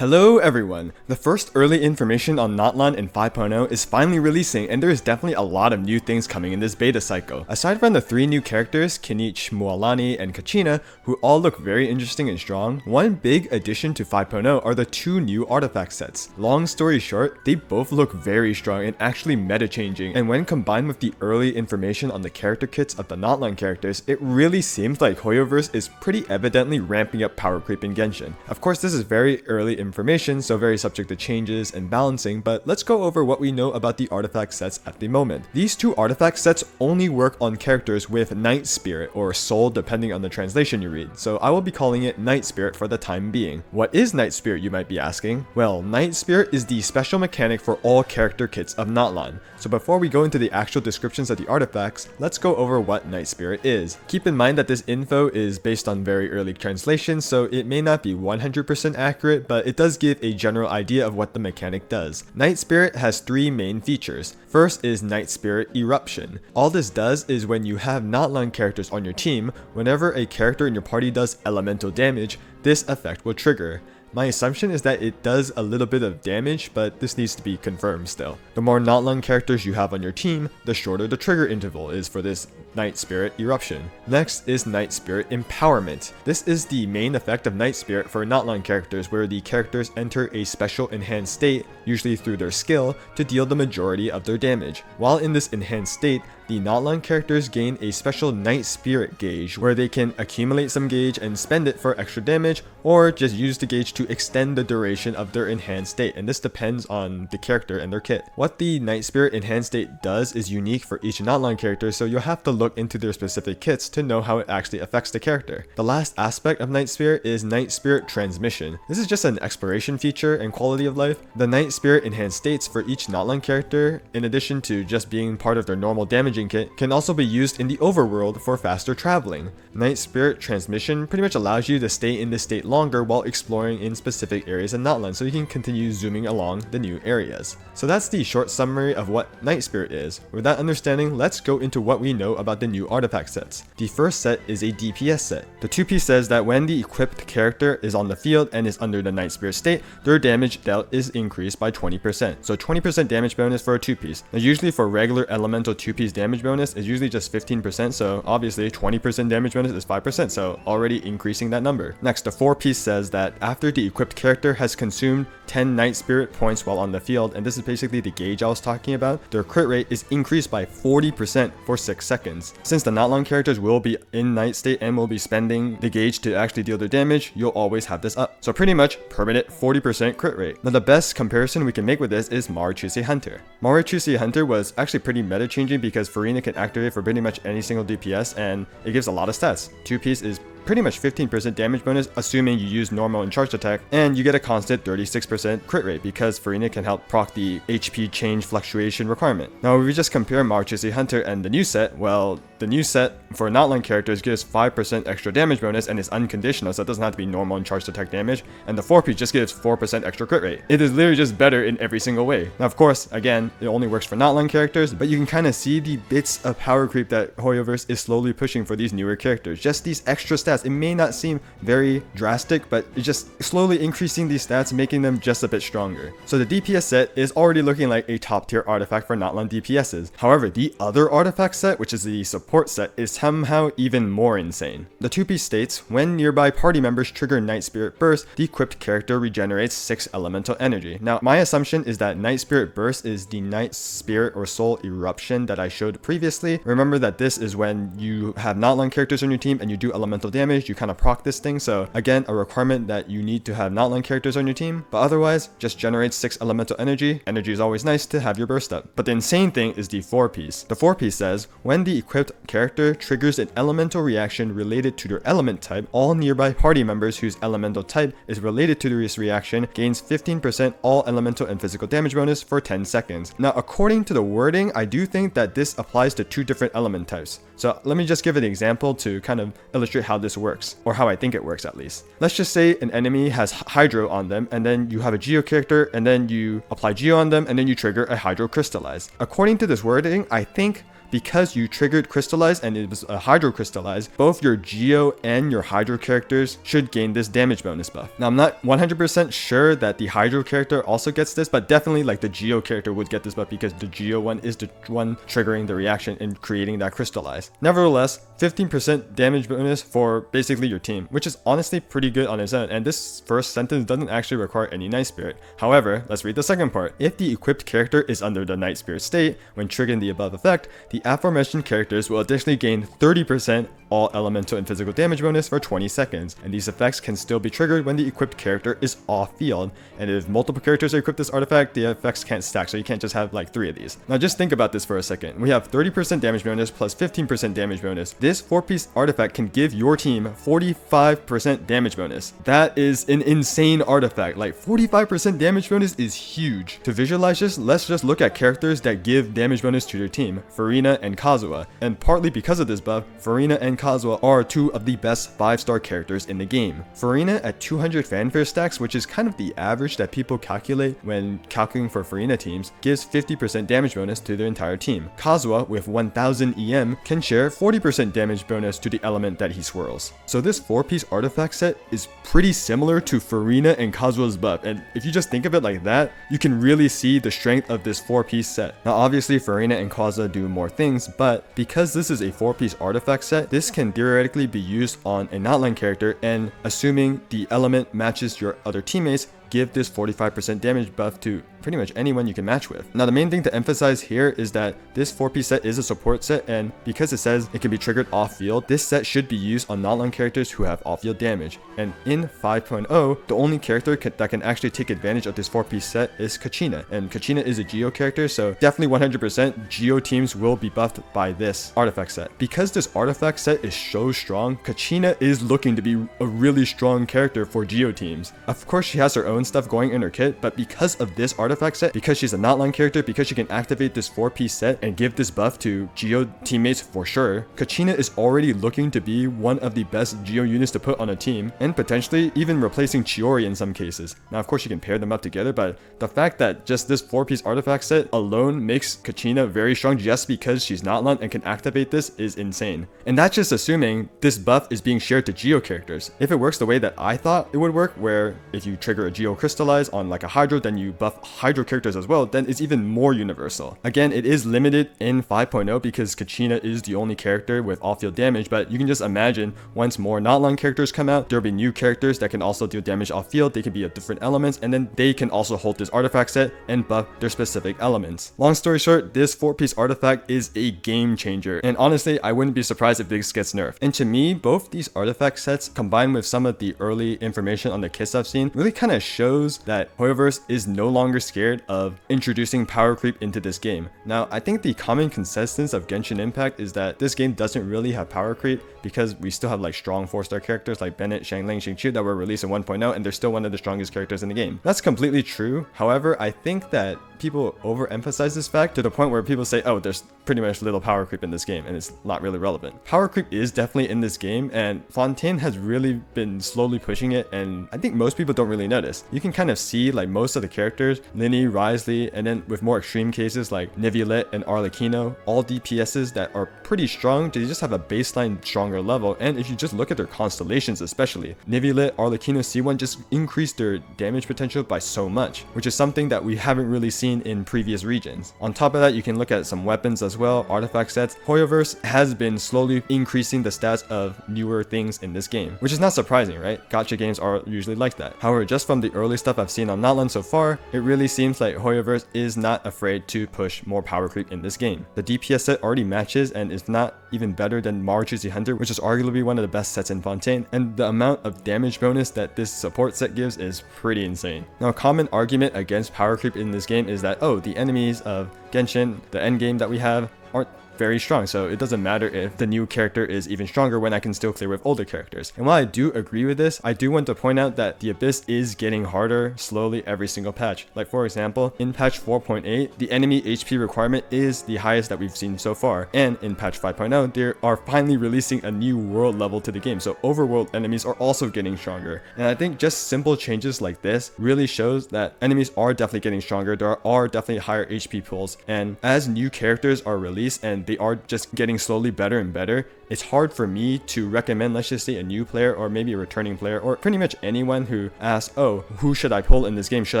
Hello everyone! The first early information on Natlan in 5.0 is finally releasing, and there is definitely a lot of new things coming in this beta cycle. Aside from the 3 new characters, Kinich, Mualani, and Kachina, who all look very interesting and strong, one big addition to 5.0 are the 2 new artifact sets. Long story short, they both look very strong and actually meta-changing, and when combined with the early information on the character kits of the Natlan characters, it really seems like HOYOverse is pretty evidently ramping up power creep in Genshin. Of course, this is very early information, so very subject to changes and balancing, but let's go over what we know about the artifact sets at the moment. These 2 artifact sets only work on characters with Night Spirit or Soul depending on the translation you read, so I will be calling it Night Spirit for the time being. What is Night Spirit, you might be asking? Well, Night Spirit is the special mechanic for all character kits of Natlan. So before we go into the actual descriptions of the artifacts, let's go over what Night Spirit is. Keep in mind that this info is based on very early translations, so it may not be 100% accurate, but it does give a general idea of what the mechanic does. Night Spirit has 3 main features. First is Night Spirit Eruption. All this does is when you have Natlan characters on your team, whenever a character in your party does elemental damage, this effect will trigger. My assumption is that it does a little bit of damage, but this needs to be confirmed still. The more Natlan characters you have on your team, the shorter the trigger interval is for this Night Spirit Eruption. Next is Night Spirit Empowerment. This is the main effect of Night Spirit for Natlan characters, where the characters enter a special enhanced state, usually through their skill, to deal the majority of their damage. While in this enhanced state, the Natlan characters gain a special Night Spirit gauge, where they can accumulate some gauge and spend it for extra damage, or just use the gauge to extend the duration of their enhanced state, and this depends on the character and their kit. What the Night Spirit enhanced state does is unique for each Natlan character, so you'll have to look into their specific kits to know how it actually affects the character. The last aspect of Night Spirit is Night Spirit Transmission. This is just an exploration feature and quality of life. The Night Spirit enhanced states for each Natlan character, in addition to just being part of their normal damaging kit, can also be used in the overworld for faster traveling. Night Spirit Transmission pretty much allows you to stay in this state longer while exploring in specific areas in Natlan, so you can continue zooming along the new areas. So that's the short summary of what Night Spirit is. With that understanding, let's go into what we know about the new artifact sets. The first set is a DPS set. The 2P says that when the equipped character is on the field and is under the Night Spirit state, their damage dealt is increased by 20%. So 20% damage bonus for a 2-piece. Now usually for regular elemental 2-piece damage bonus is usually just 15%, so obviously 20% damage bonus is 5%, so already increasing that number. Next, the 4-piece says that after the equipped character has consumed 10 Night Spirit points while on the field, and this is basically the gauge I was talking about, their crit rate is increased by 40% for 6 seconds. Since the Natlan characters will be in Night state and will be spending the gauge to actually deal their damage, you'll always have this up. So pretty much permanent 40% crit rate. Now the best comparison we can make with this is Maruchuse Hunter. Maruchuse Hunter was actually pretty meta changing because Farina can activate for pretty much any single DPS, and it gives a lot of stats. 2-piece is pretty much 15% damage bonus assuming you use normal and charged attack, and you get a constant 36% crit rate because Farina can help proc the HP change fluctuation requirement. Now if we just compare Maruchuse Hunter and the new set, well, the new set for Natlan characters gives 5% extra damage bonus and is unconditional, so it doesn't have to be normal and charged attack damage, and the 4-piece just gives 4% extra crit rate. It is literally just better in every single way. Now of course, again, it only works for Natlan characters, but you can kind of see the bits of power creep that HOYOverse is slowly pushing for these newer characters. Just these extra stats. It may not seem very drastic, but it's just slowly increasing these stats, making them just a bit stronger. So the DPS set is already looking like a top tier artifact for Natlan DPSs. However, the other artifact set, which is the support set, is somehow even more insane. The 2-piece states, when nearby party members trigger Night Spirit Burst, the equipped character regenerates 6 elemental energy. Now my assumption is that Night Spirit Burst is the Night Spirit or Soul Eruption that I showed previously. Remember that this is when you have Natlan characters on your team and you do elemental damage, you kind of proc this thing, so again, a requirement that you need to have Natlan characters on your team, but otherwise, just generates 6 elemental energy. Energy is always nice to have your burst up. But the insane thing is the 4-piece. The 4-piece says, when the equipped character triggers an elemental reaction related to their element type, all nearby party members whose elemental type is related to this reaction gains 15% all elemental and physical damage bonus for 10 seconds. Now, according to the wording, I do think that this applies to 2 different element types. So let me just give an example to kind of illustrate how this works, or how I think it works at least. Let's just say an enemy has Hydro on them, and then you have a Geo character, and then you apply Geo on them, and then you trigger a Hydro Crystallize. According to this wording, I think because you triggered Crystallize and it was a Hydro Crystallize, both your Geo and your Hydro characters should gain this damage bonus buff. Now, I'm not 100% sure that the Hydro character also gets this, but definitely like the Geo character would get this buff because the Geo one is the one triggering the reaction and creating that Crystallize. Nevertheless, 15% damage bonus for basically your team, which is honestly pretty good on its own, and this first sentence doesn't actually require any Night Spirit. However, let's read the second part. If the equipped character is under the Night Spirit state, when triggering the above effect, the aforementioned characters will additionally gain 30% all elemental and physical damage bonus for 20 seconds, and these effects can still be triggered when the equipped character is off field, and if multiple characters are equipped this artifact, the effects can't stack, so you can't just have like 3 of these. Now just think about this for a second. We have 30% damage bonus plus 15% damage bonus. This 4-piece artifact can give your team 45% damage bonus. That is an insane artifact. Like 45% damage bonus is huge. To visualize this, let's just look at characters that give damage bonus to their team, Furina and Kazuha, and partly because of this buff, Furina and Kazuha are 2 of the best 5-star characters in the game. Furina at 200 fanfare stacks, which is kind of the average that people calculate when calculating for Furina teams, gives 50% damage bonus to their entire team. Kazuha with 1000 EM can share 40% damage bonus to the element that he swirls. So this 4-piece artifact set is pretty similar to Furina and Kazuha's buff, and if you just think of it like that, you can really see the strength of this 4-piece set. Now obviously Furina and Kazuha do more things, but because this is a 4-piece artifact set, this can theoretically be used on a Natlan character, and assuming the element matches your other teammates, give this 45% damage buff to pretty much anyone you can match with. Now the main thing to emphasize here is that this 4-piece set is a support set, and because it says it can be triggered off field, this set should be used on Natlan characters who have off field damage. And in 5.0, the only character that can actually take advantage of this 4-piece set is Kachina, and Kachina is a Geo character, so definitely 100% Geo teams will be buffed by this artifact set. Because this artifact set is so strong, Kachina is looking to be a really strong character for Geo teams. Of course she has her own stuff going in her kit, but because of this artifact set, because she's a Natlan character, because she can activate this 4-piece set and give this buff to Geo teammates for sure, Kachina is already looking to be one of the best Geo units to put on a team, and potentially even replacing Chiori in some cases. Now of course you can pair them up together, but the fact that just this 4-piece artifact set alone makes Kachina very strong just because she's Natlan and can activate this is insane. And that's just assuming this buff is being shared to Geo characters. If it works the way that I thought it would work, where if you trigger a Geo Crystallize on like a Hydro, then you buff Hydro characters as well, then it's even more universal. Again, it is limited in 5.0 because Kachina is the only character with off-field damage, but you can just imagine once more Natlan characters come out, there'll be new characters that can also deal damage off-field. They can be of different elements, and then they can also hold this artifact set and buff their specific elements. Long story short, this 4-piece artifact is a game changer, and honestly, I wouldn't be surprised if this gets nerfed. And to me, both these artifact sets combined with some of the early information on the kits I've seen really kind of shows that HOYOverse is no longer scared of introducing power creep into this game. Now, I think the common consensus of Genshin Impact is that this game doesn't really have power creep because we still have like strong 4-star characters like Bennett, Xiangling, Xingqiu that were released in 1.0, and they're still one of the strongest characters in the game. That's completely true. However, I think that people overemphasize this fact to the point where people say, oh, there's pretty much little power creep in this game, and it's not really relevant. Power creep is definitely in this game, and Fontaine has really been slowly pushing it, and I think most people don't really notice. You can kind of see like most of the characters, Linny, Risley, and then with more extreme cases like Nivulet and Arlecchino, all DPSs that are pretty strong, they just have a baseline stronger level, and if you just look at their constellations especially, Nivulet, Arlecchino, C1 just increase their damage potential by so much, which is something that we haven't really seen in previous regions. On top of that, you can look at some weapons as well, artifact sets. HOYOverse has been slowly increasing the stats of newer things in this game, which is not surprising, right? Gacha games are usually like that. However, just from the early stuff I've seen on Natlan so far, it really seems like HOYOverse is not afraid to push more power creep in this game. The DPS set already matches and is not even better than Maruchuzi Hunter, which is arguably one of the best sets in Fontaine, and the amount of damage bonus that this support set gives is pretty insane. Now, a common argument against power creep in this game is that, oh, the enemies of Genshin, the end game that we have, aren't very strong, so it doesn't matter if the new character is even stronger when I can still clear with older characters. And while I do agree with this, I do want to point out that the Abyss is getting harder slowly every single patch. Like for example, in patch 4.8, the enemy HP requirement is the highest that we've seen so far, and in patch 5.0, they are finally releasing a new world level to the game, so overworld enemies are also getting stronger. And I think just simple changes like this really shows that enemies are definitely getting stronger, there are definitely higher HP pools, and as new characters are released and they are just getting slowly better and better, it's hard for me to recommend, let's just say, a new player or maybe a returning player or pretty much anyone who asks, oh, who should I pull in this game? Should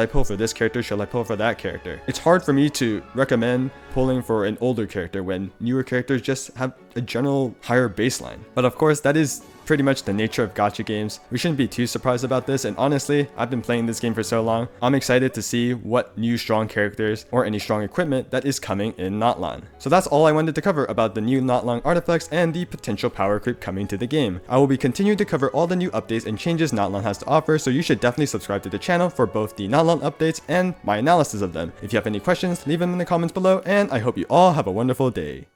I pull for this character? Should I pull for that character? It's hard for me to recommend pulling for an older character when newer characters just have a general higher baseline. But of course, that is pretty much the nature of gacha games. We shouldn't be too surprised about this, and honestly, I've been playing this game for so long, I'm excited to see what new strong characters or any strong equipment that is coming in Natlan. So that's all I wanted to cover about the new Natlan artifacts and the potential power creep coming to the game. I will be continuing to cover all the new updates and changes Natlan has to offer, so you should definitely subscribe to the channel for both the Natlan updates and my analysis of them. If you have any questions, leave them in the comments below, and I hope you all have a wonderful day.